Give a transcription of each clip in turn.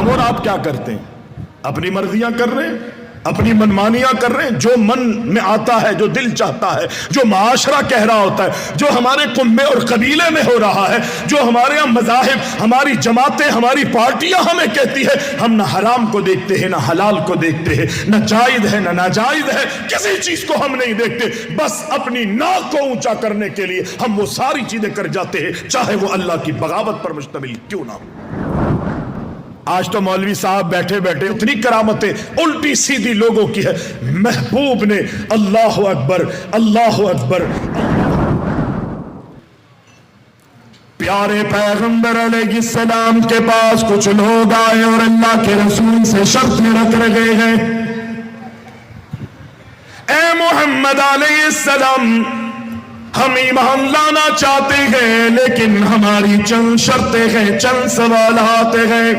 ہم اور آپ کیا کرتے ہیں؟ اپنی مرضیاں کر رہے ہیں، اپنی منمانیاں کر رہے ہیں، جو من میں آتا ہے، جو دل چاہتا ہے، جو معاشرہ کہہ رہا ہوتا ہے، جو ہمارے کنبے اور قبیلے میں ہو رہا ہے، جو ہمارے یہاں مذاہب، ہماری جماعتیں، ہماری پارٹیاں ہمیں کہتی ہے، ہم نہ حرام کو دیکھتے ہیں، نہ حلال کو دیکھتے ہیں، نہ جائز ہے نہ ناجائز ہے، کسی چیز کو ہم نہیں دیکھتے، بس اپنی ناک کو اونچا کرنے کے لیے ہم وہ ساری چیزیں کر جاتے ہیں، چاہے وہ اللہ کی بغاوت پر مشتمل کیوں نہ ہو۔ آج تو مولوی صاحب بیٹھے بیٹھے اتنی کرامتیں الٹی سیدھی لوگوں کی ہے، محبوب نے اللہ اکبر اللہ اکبر، پیارے پیغمبر علیہ السلام کے پاس کچھ لوگ آئے اور اللہ کے رسول سے شرطیں رکھ رہے ہیں، اے محمد علیہ السلام، ہم ایمان لانا چاہتے ہیں لیکن ہماری چند شرطیں ہیں، چند سوالات ہیں،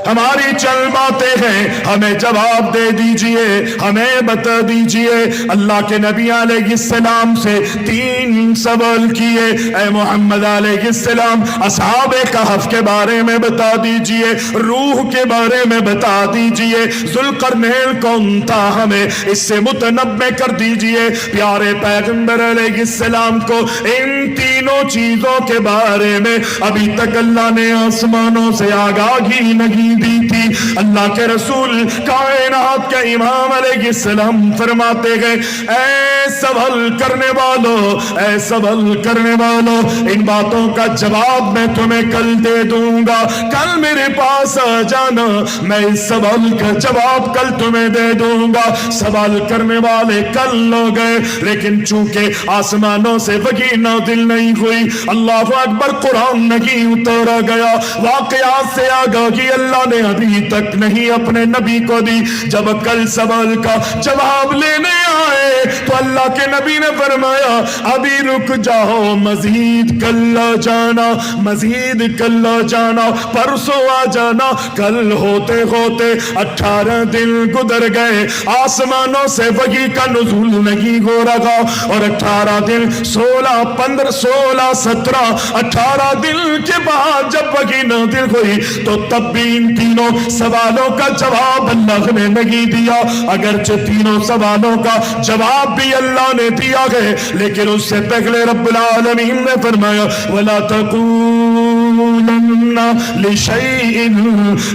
ہماری چند باتیں ہیں، ہمیں جواب دے دیجئے، ہمیں بتا دیجئے۔ اللہ کے نبی علیہ السلام سے 3 سوال کیے، اے محمد علیہ السلام، اصحاب کہف کے بارے میں بتا دیجئے، روح کے بارے میں بتا دیجئے، ذوالقرنین کون تھا ہمیں اس سے متنبع کر دیجئے۔ پیارے پیغمبر علیہ السلام کو ان تینوں چیزوں کے بارے میں ابھی تک اللہ نے آسمانوں سے آگاہی نہیں دی تھی۔ اللہ کے رسول کائنات کے امام علیہ السلام فرماتے گئے، اے سوال کرنے والوں، اے سوال کرنے والوں، ان باتوں کا جواب میں تمہیں کل دے دوں گا، کل میرے پاس آ جانا، میں اس سوال کا جواب کل تمہیں دے دوں گا۔ سوال کرنے والے کل ہو گئے، لیکن چونکہ آسمانوں سے وحی نازل نہیں ہوئی، اللہ اکبر، قرآن نہیں اتارا گیا، واقعات سے آگاہی اللہ نے ابھی تک نہیں اپنے نبی کو دی۔ جب کل سوال کا جواب لینے آئے تو اللہ کے نبی نے فرمایا، ابھی رک جاؤ، مزید کل آ جانا، مزید کل آ جانا، پرسوں آ جانا۔ کل ہوتے ہوتے 18 دن گزر گئے، آسمانوں سے وحی کا نزول نہیں ہو رہا، اور 18 دن 16 15 16 17 18 دن کے بعد جب وحی نازل ہوئی تو تب بھی ان تینوں سوالوں کا جواب اللہ نے نہیں دیا، اگرچہ تینوں سوالوں کا جواب بھی اللہ نے دیا ہے، لیکن اس سے پہلے رب العالمین نے فرمایا، وَلَا تَقُولَنَّ لِشَيْءٍ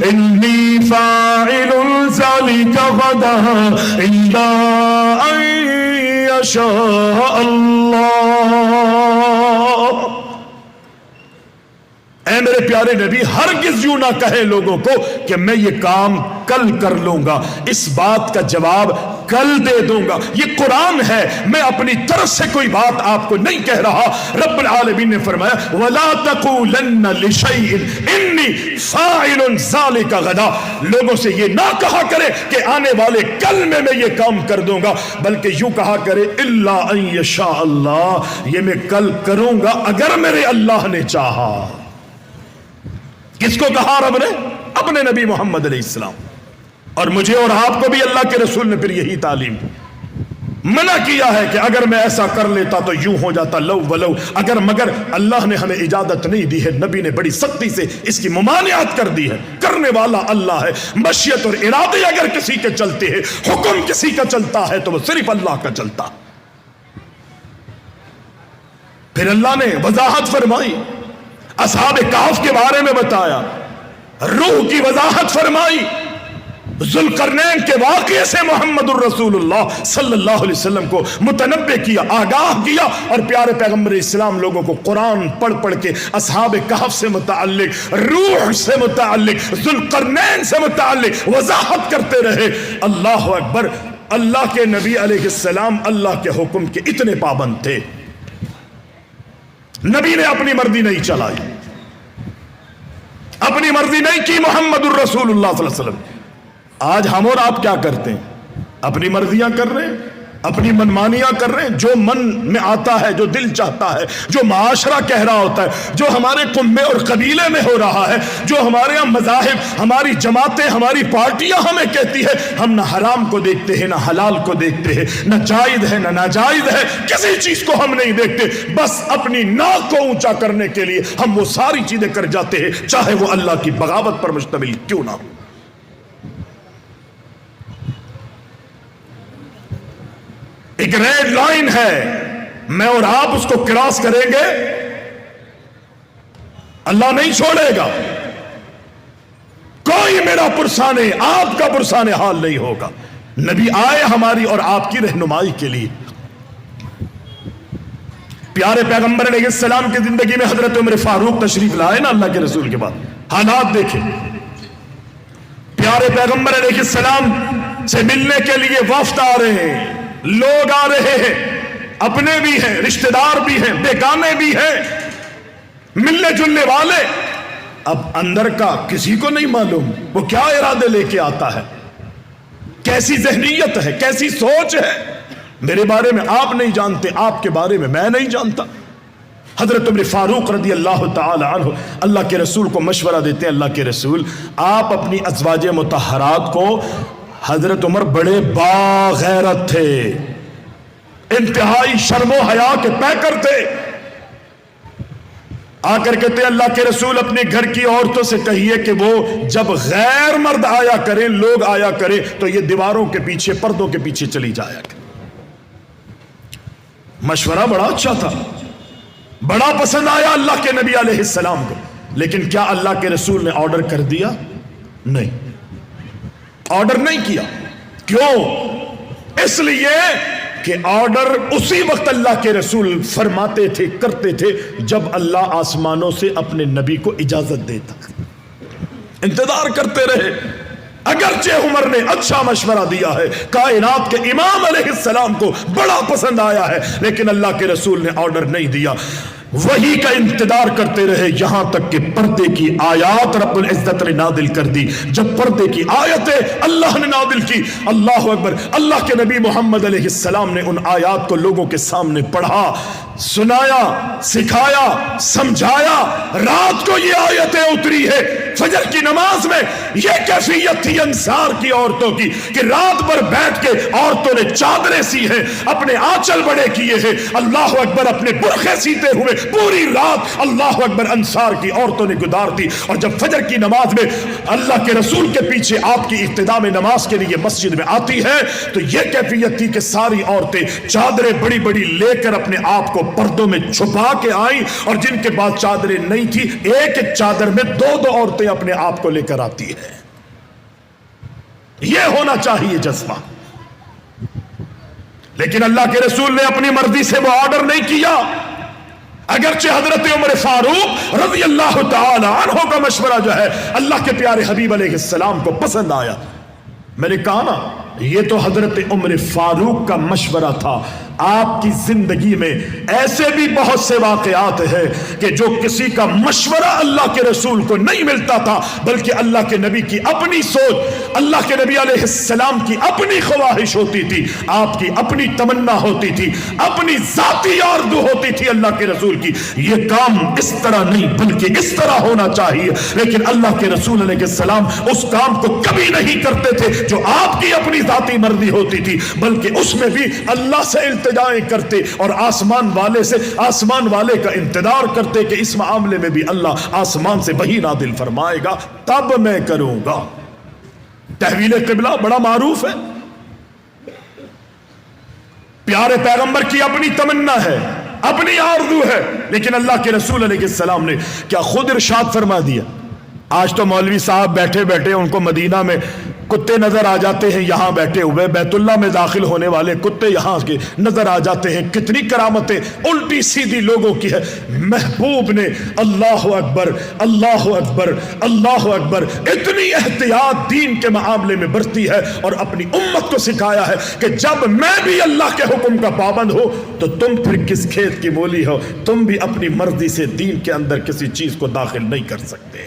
إِنِّي فَاعِلٌ ذَلِكَ غَدًا إِلَّا أَن يَشَاءَ اللَّهُ۔ اے میرے پیارے نبی، ہرگز یوں نہ کہے لوگوں کو کہ میں یہ کام کل کر لوں گا، اس بات کا جواب کل دے دوں گا۔ یہ قرآن ہے، میں اپنی طرف سے کوئی بات آپ کو نہیں کہہ رہا۔ رب العالمین نے فرمایا، وَلَا تَقُولَنَّ لِشَيْءٍ إِنِّي فَاعِلٌ ذَلِكَ غَدًا۔ لوگوں سے یہ نہ کہا کرے کہ آنے والے کل میں یہ کام کر دوں گا، بلکہ یوں کہا کرے، إِلَّا أَن يَشَاءَ اللَّهُ، یہ میں کل کروں گا اگر میرے اللہ نے چاہا۔ کس کو کہا رب نے؟ اپنے نبی محمد علیہ السلام، اور مجھے اور آپ کو بھی اللہ کے رسول نے پھر یہی تعلیم منع کیا ہے کہ اگر میں ایسا کر لیتا تو یوں ہو جاتا، لو ولو، اگر مگر اللہ نے ہمیں اجازت نہیں دی ہے، نبی نے بڑی سختی سے اس کی ممانعت کر دی ہے۔ کرنے والا اللہ ہے، مشیت اور ارادے اگر کسی کے چلتے ہیں، حکم کسی کا چلتا ہے تو وہ صرف اللہ کا چلتا۔ پھر اللہ نے وضاحت فرمائی، اصحاب کہف کے بارے میں بتایا، روح کی وضاحت فرمائی، ذوالقرنین کے واقعے سے محمد الرسول اللہ صلی اللہ علیہ وسلم کو متنبع کیا، آگاہ کیا، اور پیارے پیغمبر اسلام لوگوں کو قرآن پڑھ پڑھ کے اصحاب کہف سے متعلق، روح سے متعلق، ذوالقرنین سے متعلق وضاحت کرتے رہے۔ اللہ اکبر، اللہ کے نبی علیہ السلام اللہ کے حکم کے اتنے پابند تھے، نبی نے اپنی مرضی نہیں چلائی، اپنی مرضی نہیں کی محمد الرسول اللہ صلی اللہ علیہ وسلم۔ آج ہم اور آپ کیا کرتے ہیں؟ اپنی مرضیاں کر رہے ہیں، اپنی منمانیاں کر رہے ہیں، جو من میں آتا ہے، جو دل چاہتا ہے، جو معاشرہ کہہ رہا ہوتا ہے، جو ہمارے کنبے اور قبیلے میں ہو رہا ہے، جو ہمارے یہاں مذاہب، ہماری جماعتیں، ہماری پارٹیاں ہمیں کہتی ہے، ہم نہ حرام کو دیکھتے ہیں، نہ حلال کو دیکھتے ہیں، نہ جائز ہے نہ ناجائز ہے، کسی چیز کو ہم نہیں دیکھتے، بس اپنی ناک کو اونچا کرنے کے لیے ہم وہ ساری چیزیں کر جاتے ہیں، چاہے وہ اللہ کی بغاوت پر مشتمل کیوں نہ ہو۔ ایک ریڈ لائن ہے، میں اور آپ اس کو کراس کریں گے، اللہ نہیں چھوڑے گا، کوئی میرا پرسان آپ کا پرسان حال نہیں ہوگا۔ نبی آئے ہماری اور آپ کی رہنمائی کے لیے۔ پیارے پیغمبر علیہ السلام کی زندگی میں حضرت عمر فاروق تشریف لائے نا اللہ کے رسول کے بعد، حالات دیکھیں، پیارے پیغمبر علیہ السلام سے ملنے کے لیے وفد آ رہے ہیں، لوگ آ رہے ہیں، اپنے بھی ہیں، رشتہ دار بھی ہیں، بیگانے بھی ہیں، ملنے جلنے والے۔ اب اندر کا کسی کو نہیں معلوم وہ کیا ارادے لے کے آتا ہے، کیسی ذہنیت ہے، کیسی سوچ ہے، میرے بارے میں آپ نہیں جانتے، آپ کے بارے میں میں نہیں جانتا۔ حضرت عمر فاروق رضی اللہ تعالی عنہ اللہ کے رسول کو مشورہ دیتے ہیں، اللہ کے رسول آپ اپنی ازواج مطہرات کو، حضرت عمر بڑے باغیرت تھے، انتہائی شرم و حیا کے پیکر تھے، آ کر کہتے اللہ کے رسول اپنے گھر کی عورتوں سے کہیے کہ وہ جب غیر مرد آیا کریں، لوگ آیا کریں، تو یہ دیواروں کے پیچھے، پردوں کے پیچھے چلی جایا کریں۔ مشورہ بڑا اچھا تھا، بڑا پسند آیا اللہ کے نبی علیہ السلام کو، لیکن کیا اللہ کے رسول نے آرڈر کر دیا؟ نہیں، آرڈر نہیں کیا۔ کیوں؟ اس لیے کہ آرڈر اسی وقت اللہ کے رسول فرماتے تھے، کرتے تھے جب اللہ آسمانوں سے اپنے نبی کو اجازت دیتا۔ انتظار کرتے رہے، اگرچہ عمر نے اچھا مشورہ دیا ہے، کائنات کے امام علیہ السلام کو بڑا پسند آیا ہے، لیکن اللہ کے رسول نے آرڈر نہیں دیا، وہی کا انتظار کرتے رہے، یہاں تک کہ پردے کی آیات رب العزت نے نازل کر دی۔ جب پردے کی آیتیں اللہ نے نازل کی، اللہ اکبر، اللہ کے نبی محمد علیہ السلام نے ان آیات کو لوگوں کے سامنے پڑھا، سنایا، سکھایا، سمجھایا۔ رات کو یہ آیتیں اتری ہے، فجر کی نماز میں یہ کیفیت تھی انصار کی عورتوں کی کہ رات بھر بیٹھ کے عورتوں نے چادریں سی ہیں، اپنے آنچل بڑے کیے ہیں، اللہ اکبر، اپنے برقعے سیتے ہوئے پوری رات اللہ اکبر انصار کی عورتوں نے گزار دی۔ اور جب فجر کی نماز میں اللہ کے رسول کے پیچھے آپ کی اقتداء میں نماز کے لیے مسجد میں آتی ہے تو یہ کیفیت تھی کہ ساری عورتیں چادریں بڑی بڑی لے کر اپنے آپ کو پردوں میں چھپا کے آئیں، اور جن کے پاس چادریں نہیں تھی ایک ایک چادر میں دو دو عورتیں اپنے آپ کو لے کر آتی ہیں۔ یہ ہونا چاہیے جذبہ، لیکن اللہ کے رسول نے اپنی مرضی سے وہ آرڈر نہیں کیا۔ اگرچہ حضرت عمر فاروق رضی اللہ تعالی عنہ کا مشورہ جو ہے اللہ کے پیارے حبیب علیہ السلام کو پسند آیا، میں نے کہا نا یہ تو حضرت عمر فاروق کا مشورہ تھا۔ آپ کی زندگی میں ایسے بھی بہت سے واقعات ہیں کہ جو کسی کا مشورہ اللہ کے رسول کو نہیں ملتا تھا، بلکہ اللہ کے نبی کی اپنی سوچ، اللہ کے نبی علیہ السلام کی اپنی خواہش ہوتی تھی، آپ کی اپنی تمنا ہوتی تھی، اپنی ذاتی آرزو ہوتی تھی اللہ کے رسول کی، یہ کام اس طرح نہیں بلکہ اس طرح ہونا چاہیے، لیکن اللہ کے رسول علیہ السلام اس کام کو کبھی نہیں کرتے تھے جو آپ کی اپنی ذاتی مرضی ہوتی تھی، بلکہ اس میں بھی اللہ سے التجائیں کرتے اور آسمان والے کا انتظار کرتے کہ اس معاملے میں بھی اللہ آسمان سے وحی نازل فرمائے گا تب میں کروں گا۔ تحویل قبلہ بڑا معروف ہے، پیارے پیغمبر کی اپنی تمنا ہے، اپنی آرزو ہے، لیکن اللہ کے رسول علیہ السلام نے کیا خود ارشاد فرما دیا۔ آج تو مولوی صاحب بیٹھے بیٹھے ان کو مدینہ میں کتے نظر آ جاتے ہیں، یہاں بیٹھے ہوئے بیت اللہ میں داخل ہونے والے کتے یہاں کے نظر آ جاتے ہیں، کتنی کرامتیں الٹی سیدھی لوگوں کی ہے۔ محبوب نے اللہ اکبر اللہ اکبر اللہ اکبر اتنی احتیاط دین کے معاملے میں برتی ہے اور اپنی امت کو سکھایا ہے کہ جب میں بھی اللہ کے حکم کا پابند ہو تو تم پھر کس کھیت کی مولی ہو، تم بھی اپنی مرضی سے دین کے اندر کسی چیز کو داخل نہیں کر سکتے۔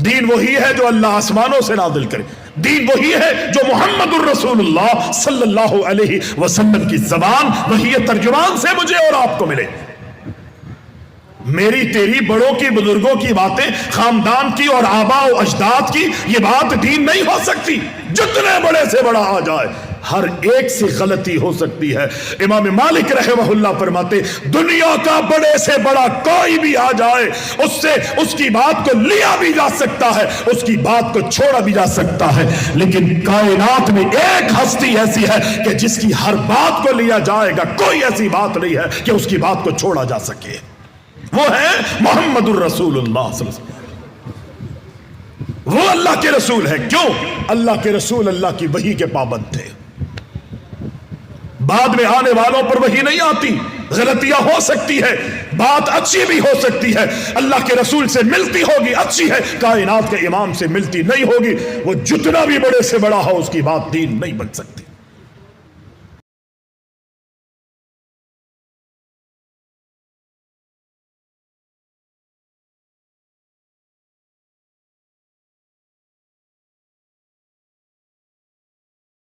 دین وہی ہے جو اللہ آسمانوں سے نازل کرے۔ دین وہی ہے جو محمد الرسول اللہ صلی اللہ علیہ وسلم کی زبان وہی ترجمان سے مجھے اور آپ کو ملے. میری تیری بڑوں کی بزرگوں کی باتیں، خاندان کی اور آباء و اجداد کی، یہ بات دین نہیں ہو سکتی. جتنے بڑے سے بڑا آ جائے ہر ایک سے غلطی ہو سکتی ہے. امام مالک رحمہ اللہ فرماتے دنیا کا بڑے سے بڑا کوئی بھی آ جائے اس سے اس کی بات کو لیا بھی جا سکتا ہے، اس کی بات کو چھوڑا بھی جا سکتا ہے، لیکن کائنات میں ایک ہستی ایسی ہے کہ جس کی ہر بات کو لیا جائے گا. کوئی ایسی بات نہیں ہے کہ اس کی بات کو چھوڑا جا سکے. وہ ہے محمد الرسول اللہ صلی اللہ علیہ وسلم. وہ اللہ کے رسول ہے. کیوں؟ اللہ کے رسول اللہ کی وحی کے پابند تھے. بعد میں آنے والوں پر وحی نہیں آتی، غلطیاں ہو سکتی ہے، بات اچھی بھی ہو سکتی ہے، اللہ کے رسول سے ملتی ہوگی اچھی ہے، کائنات کے امام سے ملتی نہیں ہوگی، وہ جتنا بھی بڑے سے بڑا ہو اس کی بات دین نہیں بن سکتی.